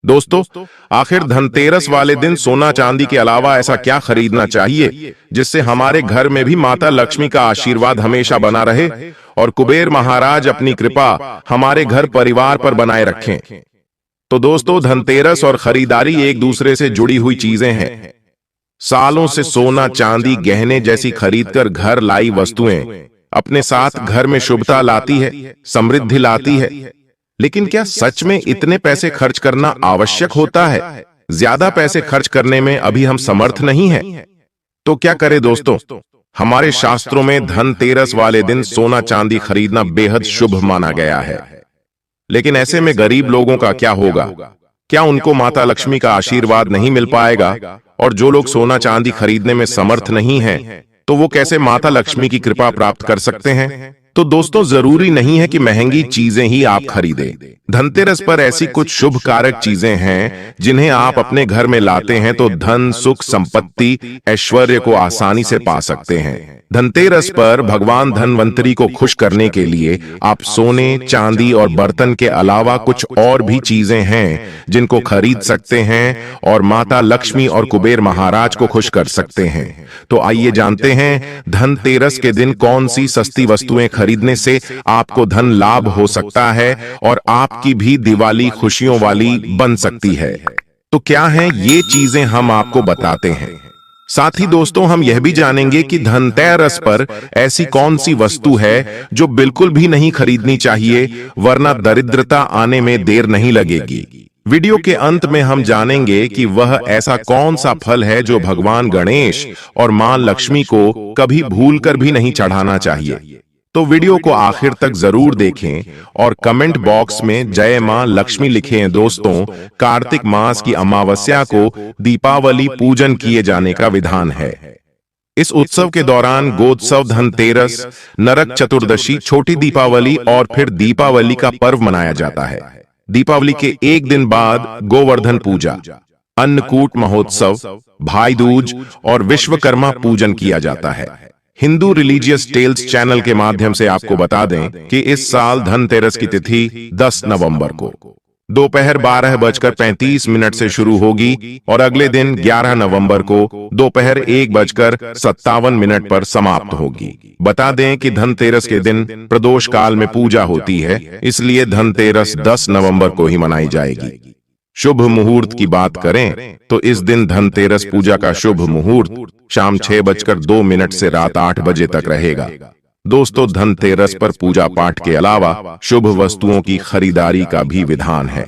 दोस्तों, आखिर धनतेरस वाले दिन सोना चांदी के अलावा ऐसा क्या खरीदना चाहिए जिससे हमारे घर में भी माता लक्ष्मी का आशीर्वाद हमेशा बना रहे और कुबेर महाराज अपनी कृपा हमारे घर परिवार पर बनाए रखें। तो दोस्तों, धनतेरस और खरीदारी एक दूसरे से जुड़ी हुई चीजें हैं। सालों से सोना चांदी गहने जैसी खरीदकर घर लाई वस्तुएं अपने साथ घर में शुभता लाती है, समृद्धि लाती है। लेकिन क्या सच में इतने पैसे खर्च करना आवश्यक होता है? ज्यादा पैसे खर्च करने में अभी हम समर्थ नहीं हैं। तो क्या करें दोस्तों? हमारे शास्त्रों में धनतेरस वाले दिन सोना चांदी खरीदना बेहद शुभ माना गया है। लेकिन ऐसे में गरीब लोगों का क्या होगा? क्या उनको माता लक्ष्मी का आशीर्वाद नहीं मिल पाएगा? और जो लोग सोना चांदी खरीदने में समर्थ नहीं हैं, तो वो कैसे माता लक्ष्मी की कृपा प्राप्त कर सकते हैं? तो दोस्तों, जरूरी नहीं है कि महंगी चीजें ही आप खरीदें। धनतेरस पर ऐसी कुछ शुभ कारक चीजें हैं जिन्हें आप अपने घर में लाते हैं तो धन, सुख, संपत्ति, ऐश्वर्य को आसानी से पा सकते हैं। धनतेरस पर भगवान धनवंतरी को खुश करने के लिए आप सोने, चांदी और बर्तन के अलावा कुछ और भी चीजें हैं जिनको खरीद सकते हैं और माता लक्ष्मी और कुबेर महाराज को खुश कर सकते हैं। तो आइए जानते हैं धनतेरस के दिन कौन सी सस्ती वस्तुएं खरीदने से आपको धन लाभ हो सकता है और आपकी भी दिवाली खुशियों वाली बन सकती है। तो क्या हैं ये चीजें, हम आपको बताते हैं। साथ ही दोस्तों, हम यह भी जानेंगे कि धनतेरस पर ऐसी कौन सी वस्तु है जो बिल्कुल भी नहीं खरीदनी चाहिए, वरना दरिद्रता आने में देर नहीं लगेगी। वीडियो के अंत में हम जानेंगे कि वह ऐसा कौन सा फल है जो भगवान गणेश और मां लक्ष्मी को कभी भूलकर भी नहीं चढ़ाना चाहिए। तो वीडियो को आखिर तक जरूर देखें और कमेंट बॉक्स में जय मां लक्ष्मी लिखें। दोस्तों, कार्तिक मास की अमावस्या को दीपावली पूजन किए जाने का विधान है। इस उत्सव के दौरान गोत्सव, धनतेरस, नरक चतुर्दशी, छोटी दीपावली और फिर दीपावली का पर्व मनाया जाता है। दीपावली के एक दिन बाद गोवर्धन पूजा, अन्नकूट महोत्सव, भाई दूज और विश्वकर्मा पूजन किया जाता है। हिंदू रिलीजियस टेल्स चैनल के माध्यम से आपको बता दें कि इस साल धनतेरस की तिथि 10 नवंबर को दोपहर 12:35 से शुरू होगी और अगले दिन 11 नवंबर को दोपहर 1:57 पर समाप्त होगी। बता दें कि धनतेरस के दिन प्रदोष काल में पूजा होती है, इसलिए धनतेरस 10 नवंबर को ही मनाई जाएगी। शुभ मुहूर्त की बात करें तो इस दिन धनतेरस पूजा का शुभ मुहूर्त शाम 6:02 से रात 8 बजे तक रहेगा। दोस्तों, धनतेरस पर पूजा पाठ के अलावा शुभ वस्तुओं की खरीदारी का भी विधान है।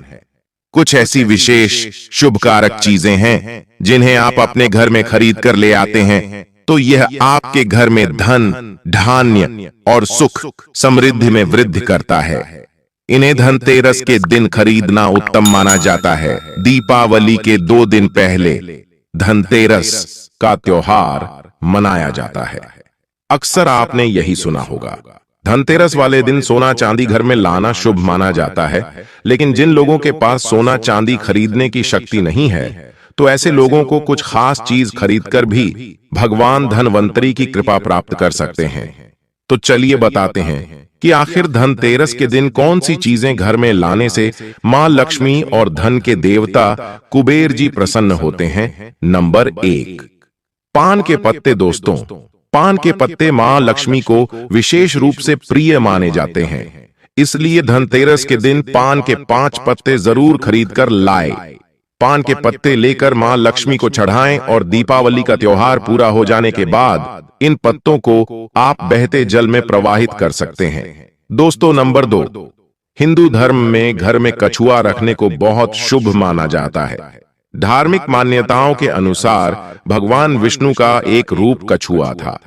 कुछ ऐसी विशेष शुभ कारक चीजें हैं जिन्हें आप अपने घर में खरीद कर ले आते हैं तो यह आपके घर में धन, धान्य और सुख, समृद्धि में वृद्धि करता है। इन्हें धनतेरस के दिन खरीदना उत्तम माना जाता है। दीपावली के 2 दिन पहले धनतेरस का त्योहार मनाया जाता है। अक्सर आपने यही सुना होगा, धनतेरस वाले दिन सोना चांदी घर में लाना शुभ माना जाता है। लेकिन जिन लोगों के पास सोना चांदी खरीदने की शक्ति नहीं है, तो ऐसे लोगों को कुछ खास चीज खरीदकर भी भगवान धनवंतरी की कृपा प्राप्त कर सकते हैं। तो चलिए बताते हैं कि आखिर धनतेरस के दिन कौन सी चीजें घर में लाने से मां लक्ष्मी और धन के देवता कुबेर जी प्रसन्न होते हैं। नंबर 1, पान के पत्ते। दोस्तों, पान के पत्ते मां लक्ष्मी को विशेष रूप से प्रिय माने जाते हैं, इसलिए धनतेरस के दिन पान के 5 पत्ते जरूर खरीद कर लाए। पान के पत्ते लेकर मां लक्ष्मी को चढ़ाएं और दीपावली का त्योहार पूरा हो जाने के बाद इन पत्तों को आप बहते जल में प्रवाहित कर सकते हैं। दोस्तों, नंबर 2, हिंदू धर्म में घर में कछुआ रखने को बहुत शुभ माना जाता है। धार्मिक मान्यताओं के अनुसार भगवान विष्णु का एक रूप कछुआ था।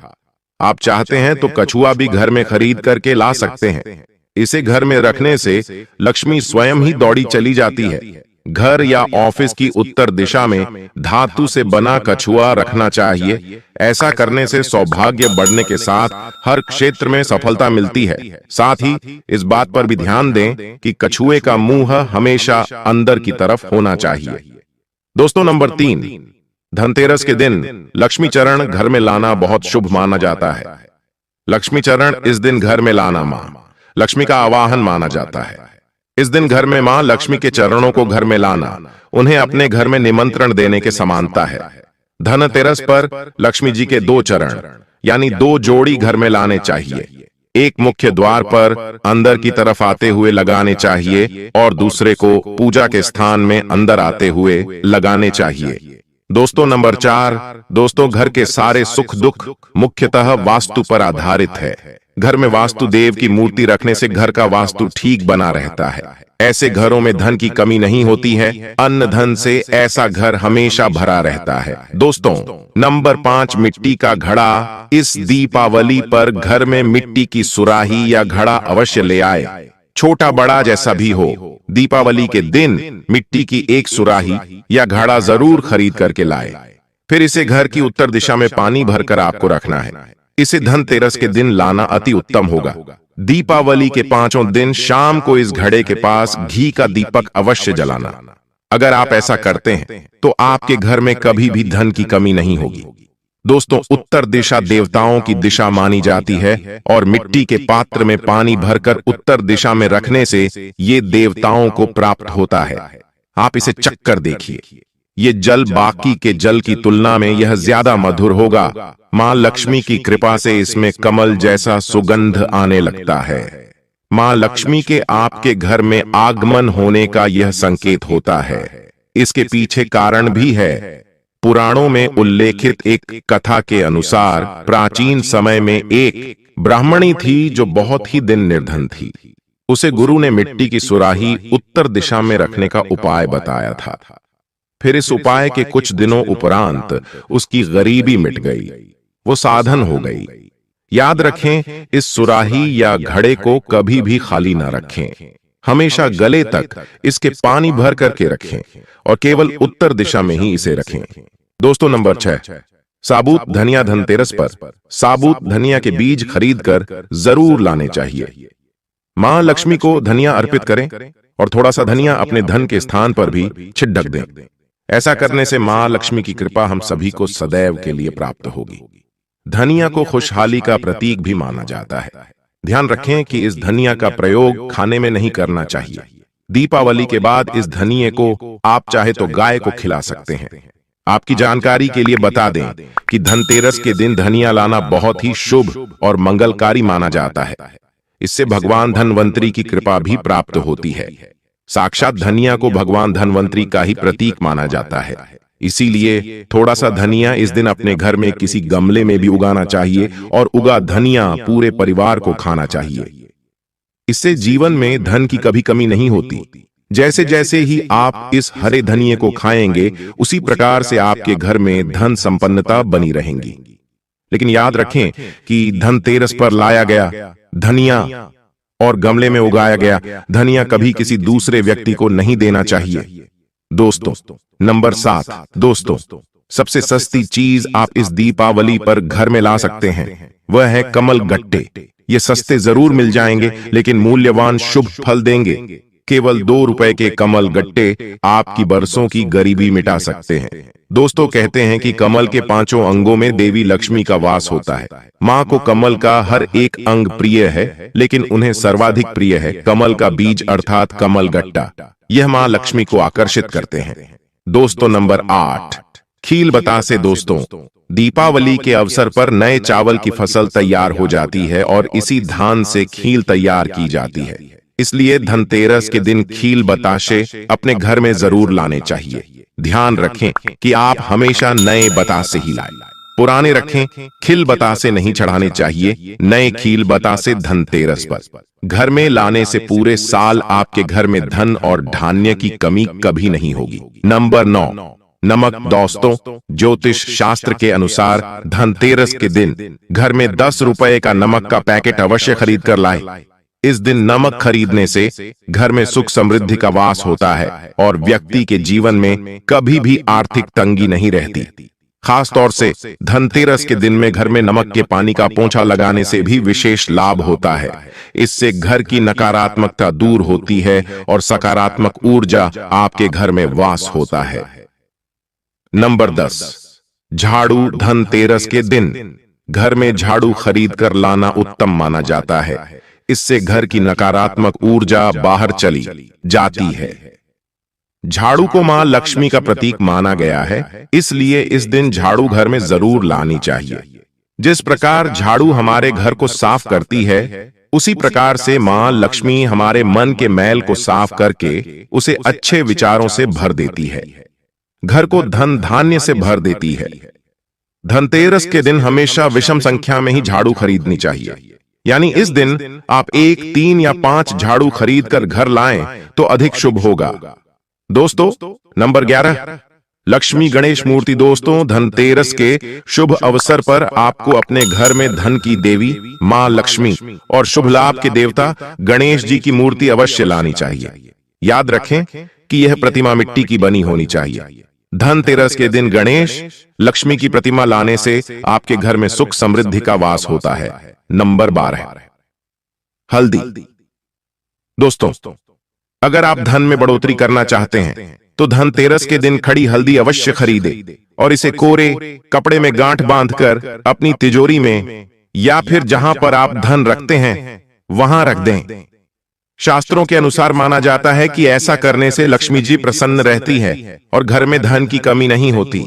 आप चाहते हैं तो कछुआ भी घर में खरीद करके ला सकते हैं। इसे घर में रखने से लक्ष्मी स्वयं ही दौड़ी चली जाती है। घर या ऑफिस की उत्तर दिशा में धातु से बना कछुआ रखना चाहिए। ऐसा करने से सौभाग्य बढ़ने के साथ हर क्षेत्र में सफलता मिलती है। साथ ही इस बात पर भी ध्यान दें कि कछुए का मुंह हमेशा अंदर की तरफ होना चाहिए। दोस्तों, नंबर 3, धनतेरस के दिन लक्ष्मी चरण घर में लाना बहुत शुभ माना जाता है। लक्ष्मी चरण इस दिन घर में लाना मां लक्ष्मी का आवाहन माना जाता है। इस दिन घर में मां लक्ष्मी के चरणों को घर में लाना उन्हें अपने घर में निमंत्रण देने के समानता है। धनतेरस पर लक्ष्मी जी के 2 चरण यानी 2 जोड़ी घर में लाने चाहिए। एक मुख्य द्वार पर अंदर की तरफ आते हुए लगाने चाहिए और दूसरे को पूजा के स्थान में अंदर आते हुए लगाने चाहिए। दोस्तों नंबर 4, दोस्तों घर के सारे सुख दुख मुख्यतः वास्तु पर आधारित है। घर में वास्तु देव की मूर्ति रखने से घर का वास्तु ठीक बना रहता है। ऐसे घरों में धन की कमी नहीं होती है, अन्न धन से ऐसा घर हमेशा भरा रहता है। दोस्तों नंबर 5, मिट्टी का घड़ा। इस दीपावली पर घर में मिट्टी की सुराही या घड़ा अवश्य ले आए, छोटा बड़ा जैसा भी हो। दीपावली के दिन मिट्टी की एक सुराही या घड़ा जरूर खरीद करके लाए। फिर इसे घर की उत्तर दिशा में पानी भरकर आपको रखना है। इसे धनतेरस के दिन लाना अति उत्तम होगा। दीपावली के 5 दिन शाम को इस घड़े के पास घी का दीपक अवश्य जलाना। अगर आप ऐसा करते हैं तो आपके घर में कभी भी धन की कमी नहीं होगी। दोस्तों उत्तर दिशा देवताओं की दिशा मानी जाती है और मिट्टी के पात्र में पानी भरकर उत्तर दिशा में रखने से ये देवताओं को प्राप्त होता है। आप इसे चख कर देखिए, ये जल बाकी के जल की तुलना में यह ज्यादा मधुर होगा। मां लक्ष्मी की कृपा से इसमें कमल जैसा सुगंध आने लगता है। मां लक्ष्मी के आपके घर में आगमन होने का यह संकेत होता है। इसके पीछे कारण भी है। पुराणों में उल्लेखित एक कथा के अनुसार प्राचीन समय में एक ब्राह्मणी थी जो बहुत ही दिन निर्धन थी। उसे गुरु ने मिट्टी की सुराही उत्तर दिशा में रखने का उपाय बताया था। फिर इस उपाय के कुछ दिनों उपरांत उसकी गरीबी मिट गई, वो साधन हो गई। याद रखें, इस सुराही या घड़े को कभी भी खाली ना रखें। हमेशा गले तक इसके पानी भर करके रखें और केवल उत्तर दिशा में ही इसे रखें। दोस्तों नंबर 6, साबुत धनिया। धनतेरस पर साबुत धनिया के बीज खरीदकर जरूर लाने चाहिए। मां लक्ष्मी को धनिया अर्पित करें और थोड़ा सा धनिया अपने धन के स्थान पर भी छिड़क दें। ऐसा करने से मां लक्ष्मी की कृपा हम सभी को सदैव के लिए प्राप्त होगी। धनिया को खुशहाली का प्रतीक भी माना जाता है। ध्यान रखें कि इस धनिया का प्रयोग खाने में नहीं करना चाहिए। दीपावली के बाद इस धनिये को आप चाहे तो गाय को खिला सकते हैं। आपकी जानकारी के लिए बता दें कि धनतेरस के दिन धनिया लाना बहुत ही शुभ और मंगलकारी माना जाता है। इससे भगवान धनवंतरी की कृपा भी प्राप्त होती है। साक्षात धनिया को भगवान धनवंतरी का ही प्रतीक माना जाता है। इसीलिए थोड़ा सा धनिया इस दिन अपने घर में किसी गमले में भी उगाना चाहिए और उगा धनिया पूरे परिवार को खाना चाहिए। इससे जीवन में धन की कभी कमी नहीं होती। जैसे जैसे ही आप इस हरे धनिये को खाएंगे उसी प्रकार से आपके घर में धन संपन्नता बनी रहेंगी। लेकिन याद रखें कि धनतेरस पर लाया गया धनिया और गमले में उगाया गया धनिया कभी किसी दूसरे व्यक्ति को नहीं देना चाहिए। दोस्तों नंबर 7, दोस्तों सबसे सस्ती चीज आप इस दीपावली पर घर में ला सकते हैं वह है कमल गट्टे। ये सस्ते जरूर मिल जाएंगे लेकिन मूल्यवान शुभ फल देंगे। केवल 2 रुपए के कमल गट्टे आपकी बरसों की गरीबी मिटा सकते हैं। दोस्तों कहते हैं कि कमल के 5 अंगों में देवी लक्ष्मी का वास होता है। मां को कमल का हर एक अंग प्रिय है, लेकिन उन्हें सर्वाधिक प्रिय है कमल का बीज अर्थात कमल गट्टा। यह मां लक्ष्मी को आकर्षित करते हैं। दोस्तों नंबर 8, खील बतासे। दोस्तों दीपावली के अवसर पर नए चावल की फसल तैयार हो जाती है और इसी धान से खील तैयार की जाती है। इसलिए धनतेरस के दिन खील बताशे अपने घर में जरूर लाने चाहिए। ध्यान रखें कि आप हमेशा नए बतासे ही लाएं, पुराने रखें। खील बतासे नहीं चढ़ाने चाहिए, नए खील बतासे धनतेरस पर घर में लाने से पूरे साल आपके घर में धन और धान्य की कमी कभी नहीं होगी। नंबर 9, नमक। दोस्तों ज्योतिष शास्त्र के अनुसार धनतेरस के दिन घर में 10 रुपए का नमक का पैकेट अवश्य खरीद कर लाए। इस दिन नमक खरीदने से घर में सुख समृद्धि का वास होता है और व्यक्ति के जीवन में कभी भी आर्थिक तंगी नहीं रहती। खास तौर से धनतेरस के दिन में घर में नमक के पानी का पोंछा लगाने से भी विशेष लाभ होता है। इससे घर की नकारात्मकता दूर होती है और सकारात्मक ऊर्जा आपके घर में वास होता है। नंबर 10, झाड़ू। धनतेरस के दिन घर में झाड़ू खरीद कर लाना उत्तम माना जाता है। इससे घर की नकारात्मक ऊर्जा बाहर चली जाती है। झाड़ू को मां लक्ष्मी का प्रतीक माना गया है, इसलिए इस दिन झाड़ू घर में जरूर लानी चाहिए। जिस प्रकार झाड़ू हमारे घर को साफ करती है, उसी प्रकार से मां लक्ष्मी हमारे मन के मैल को साफ करके उसे अच्छे विचारों से भर देती है, घर को धन धान्य से भर देती है। धनतेरस के दिन हमेशा विषम संख्या में ही झाड़ू खरीदनी चाहिए, यानी इस दिन आप 1, 3 या 5 झाड़ू खरीद कर घर लाएं तो अधिक शुभ होगा। दोस्तों, नंबर 11, लक्ष्मी गणेश मूर्ति। दोस्तों, धनतेरस के शुभ अवसर पर आपको अपने घर में धन की देवी मां लक्ष्मी और शुभ लाभ के देवता गणेश जी की मूर्ति अवश्य लानी चाहिए। याद रखें कि यह प्रतिमा मिट्टी की बनी होनी चाहिए। धनतेरस के दिन गणेश लक्ष्मी की प्रतिमा लाने से आपके घर में सुख समृद्धि का वास होता है। नंबर 12, हल्दी। दोस्तों, अगर आप धन में बढ़ोतरी करना चाहते हैं तो धनतेरस के दिन खड़ी हल्दी अवश्य खरीदें और इसे कोरे कपड़े में गांठ बांधकर अपनी तिजोरी में या फिर जहां पर आप धन रखते हैं वहां रख दें। शास्त्रों के अनुसार माना जाता है कि ऐसा करने से लक्ष्मी जी प्रसन्न रहती है और घर में धन की कमी नहीं होती।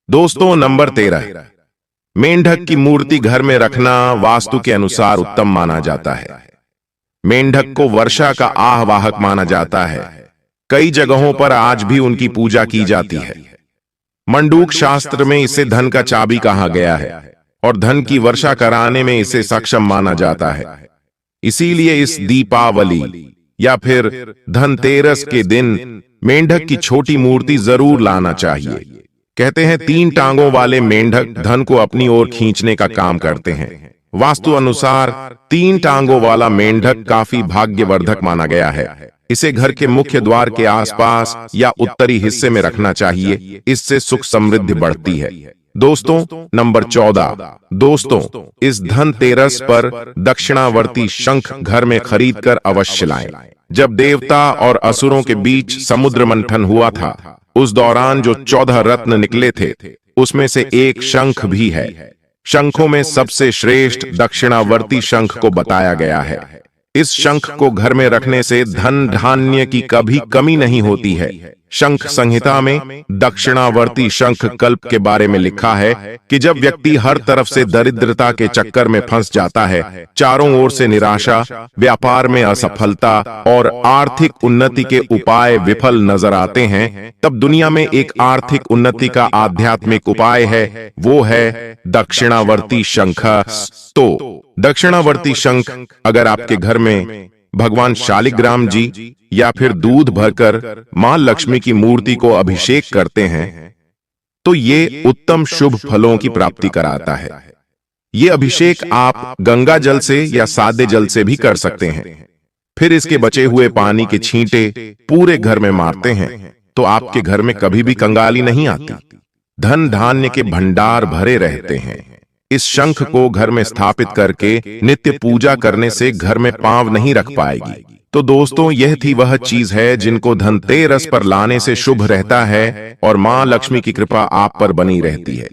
दोस्तों, नंबर 13, मेंढक की मूर्ति घर में रखना वास्तु के अनुसार उत्तम माना जाता है। मेंढक को वर्षा का आह्वाहक माना जाता है। कई जगहों पर आज भी उनकी पूजा की जाती है। मंडूक शास्त्र में इसे धन का चाबी कहा गया है और धन की वर्षा कराने में इसे सक्षम माना जाता है। इसीलिए इस दीपावली या फिर धनतेरस के दिन मेंढक की छोटी मूर्ति जरूर लाना चाहिए। कहते हैं 3 टांगों वाले मेंढक धन को अपनी ओर खींचने का काम करते हैं। वास्तु अनुसार 3 टांगों वाला मेंढक काफी भाग्यवर्धक माना गया है। इसे घर के मुख्य द्वार के आसपास या उत्तरी हिस्से में रखना चाहिए, इससे सुख समृद्धि बढ़ती है। दोस्तों, नंबर 14, दोस्तों, इस धनतेरस पर दक्षिणावर्ती शंख घर में खरीद कर अवश्य लाएं। जब देवता और असुरों के बीच समुद्र मंथन हुआ था, उस दौरान जो 14 रत्न निकले थे, उसमें से एक शंख भी है। शंखों में सबसे श्रेष्ठ दक्षिणावर्ती शंख को बताया गया है। इस शंख को घर में रखने से धन धान्य की कभी कमी नहीं होती है। शंख संहिता में दक्षिणावर्ती शंख कल्प के बारे में लिखा है कि जब व्यक्ति हर तरफ से दरिद्रता के चक्कर में फंस जाता है, चारों ओर से निराशा, व्यापार में असफलता और आर्थिक उन्नति के उपाय विफल नजर आते हैं, तब दुनिया में एक आर्थिक उन्नति का आध्यात्मिक उपाय है, वो है दक्षिणावर्ती शंख। तो दक्षिणावर्ती शंख अगर आपके घर में भगवान शालिग्राम जी या फिर दूध भरकर मां लक्ष्मी की मूर्ति को अभिषेक करते हैं तो ये उत्तम शुभ फलों की प्राप्ति कराता है। ये अभिषेक आप गंगा जल से या सादे जल से भी कर सकते हैं। फिर इसके बचे हुए पानी के छींटे पूरे घर में मारते हैं तो आपके घर में कभी भी कंगाली नहीं आती, धन धान्य के भंडार भरे रहते हैं। इस शंख को घर में स्थापित करके नित्य पूजा करने से घर में पांव नहीं रख पाएगी। तो दोस्तों, यह थी वह चीज है जिनको धनतेरस पर लाने से शुभ रहता है और मां लक्ष्मी की कृपा आप पर बनी रहती है।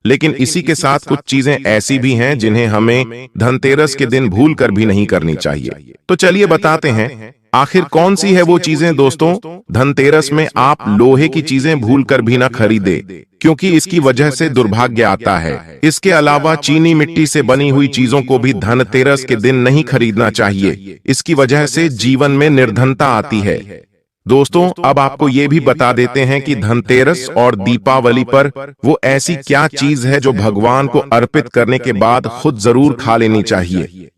लेकिन इसी के साथ कुछ चीजें ऐसी भी हैं जिन्हें हमें धनतेरस के दिन भूल कर भी नहीं करनी चाहिए। तो चलिए बताते हैं आखिर कौन सी है वो चीजें। दोस्तों, धनतेरस में आप लोहे की चीजें भूल कर भी ना खरीदे, क्योंकि इसकी वजह से दुर्भाग्य आता है। इसके अलावा चीनी मिट्टी से बनी हुई चीजों को भी धनतेरस के दिन नहीं खरीदना चाहिए, इसकी वजह से जीवन में निर्धनता आती है। दोस्तों, अब आपको ये भी बता देते हैं कि धनतेरस और दीपावली पर वो ऐसी क्या चीज है जो भगवान को अर्पित करने के बाद खुद जरूर खा लेनी चाहिए।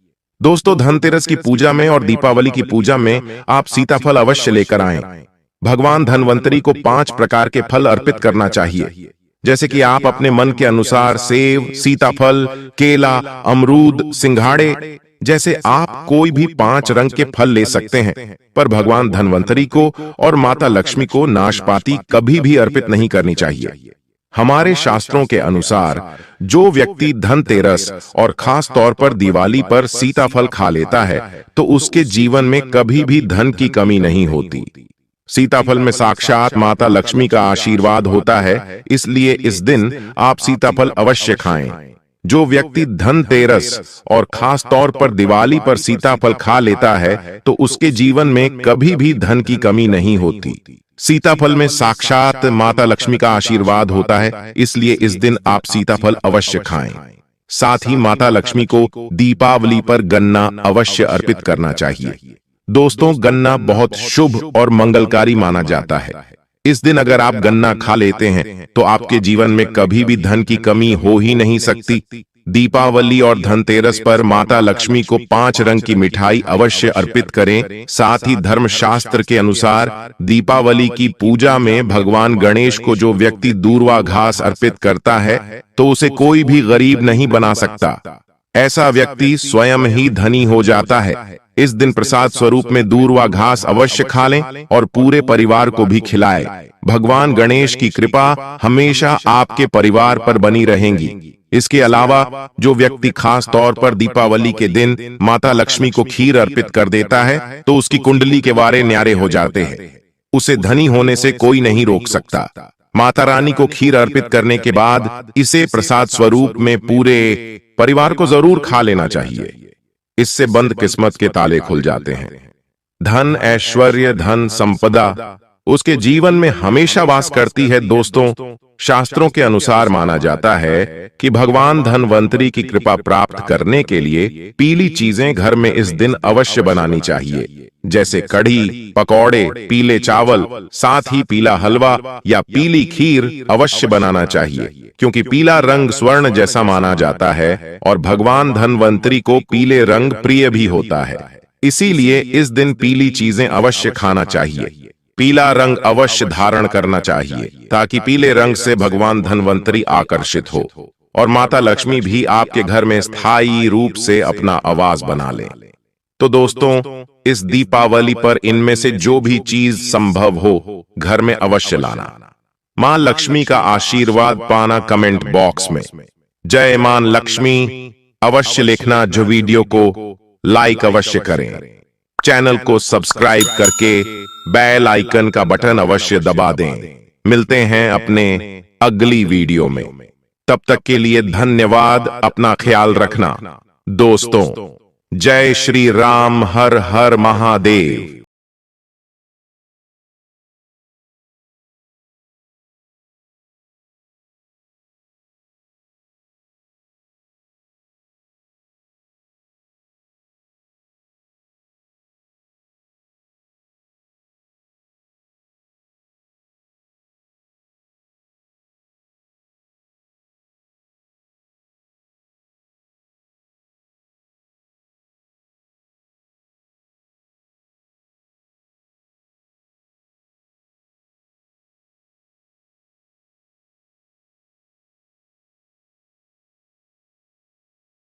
दोस्तों, धनतेरस की पूजा में और दीपावली की पूजा में आप सीताफल अवश्य लेकर आएं। भगवान धनवंतरी को 5 प्रकार के फल अर्पित करना चाहिए, जैसे कि आप अपने मन के अनुसार सेब, सीताफल, केला, अमरूद, सिंघाड़े जैसे आप कोई भी 5 रंग के फल ले सकते हैं, पर भगवान धनवंतरी को और माता लक्ष्मी को नाशपाती कभी भी अर्पित नहीं करनी चाहिए। हमारे शास्त्रों के अनुसार जो व्यक्ति धनतेरस और खास तौर पर दिवाली पर सीताफल खा लेता है तो उसके जीवन में कभी भी धन की कमी नहीं होती। सीताफल में साक्षात माता लक्ष्मी का आशीर्वाद होता है, इसलिए इस दिन आप सीताफल अवश्य खाएं। जो व्यक्ति धनतेरस और खास तौर पर दिवाली पर सीताफल खा लेता है तो उसके जीवन में कभी भी धन की कमी नहीं होती। सीताफल में साक्षात माता लक्ष्मी का आशीर्वाद होता है, इसलिए इस दिन आप सीताफल अवश्य खाएं। साथ ही माता लक्ष्मी को दीपावली पर गन्ना अवश्य अर्पित करना चाहिए। दोस्तों, गन्ना बहुत शुभ और मंगलकारी माना जाता है। इस दिन अगर आप गन्ना खा लेते हैं तो आपके जीवन में कभी भी धन की कमी हो ही नहीं सकती। दीपावली और धनतेरस पर माता लक्ष्मी को 5 रंग की मिठाई अवश्य अर्पित करें। साथ ही धर्मशास्त्र के अनुसार दीपावली की पूजा में भगवान गणेश को जो व्यक्ति दूर्वा घास अर्पित करता है तो उसे कोई भी गरीब नहीं बना सकता। ऐसा व्यक्ति स्वयं ही धनी हो जाता है। इस दिन प्रसाद स्वरूप में दूर्वा घास अवश्य खा लें और पूरे परिवार को भी खिलाएं। भगवान गणेश की कृपा हमेशा आपके परिवार पर बनी रहेगी। इसके अलावा जो व्यक्ति खास तौर पर दीपावली के दिन माता लक्ष्मी को खीर अर्पित कर देता है तो उसकी कुंडली के वारे न्यारे हो जाते हैं। उसे धनी होने से कोई नहीं रोक सकता। माता रानी को खीर अर्पित करने के बाद इसे प्रसाद स्वरूप में पूरे परिवार को जरूर खा लेना चाहिए। इससे बंद किस्मत के ताले खुल जाते हैं। धन, ऐश्वर्य, धन संपदा उसके जीवन में हमेशा वास करती है। दोस्तों, शास्त्रों के अनुसार माना जाता है कि भगवान धनवंतरी की कृपा प्राप्त करने के लिए पीली चीजें घर में इस दिन अवश्य बनानी चाहिए, जैसे कढ़ी, पकौड़े, पीले चावल, साथ ही पीला हलवा या पीली खीर अवश्य बनाना चाहिए, क्योंकि पीला रंग स्वर्ण जैसा माना जाता है और भगवान धनवंतरी को पीले रंग प्रिय भी होता है। इसीलिए इस दिन पीली चीजें अवश्य खाना चाहिए। पीला रंग अवश्य धारण करना चाहिए ताकि पीले रंग से भगवान धनवंतरी आकर्षित हो और माता लक्ष्मी भी आपके घर में स्थायी रूप से अपना आवास बना ले। तो दोस्तों, इस दीपावली पर इनमें से जो भी चीज संभव हो घर में अवश्य लाना। मां लक्ष्मी का आशीर्वाद पाना कमेंट बॉक्स में जय मां लक्ष्मी अवश्य लिखना। जो वीडियो को लाइक अवश्य करें, चैनल को सब्सक्राइब करके बेल आइकन का बटन अवश्य दबा दें। मिलते हैं अपने अगली वीडियो में, तब तक के लिए धन्यवाद। अपना ख्याल रखना दोस्तों। जय श्री राम, हर हर महादेव।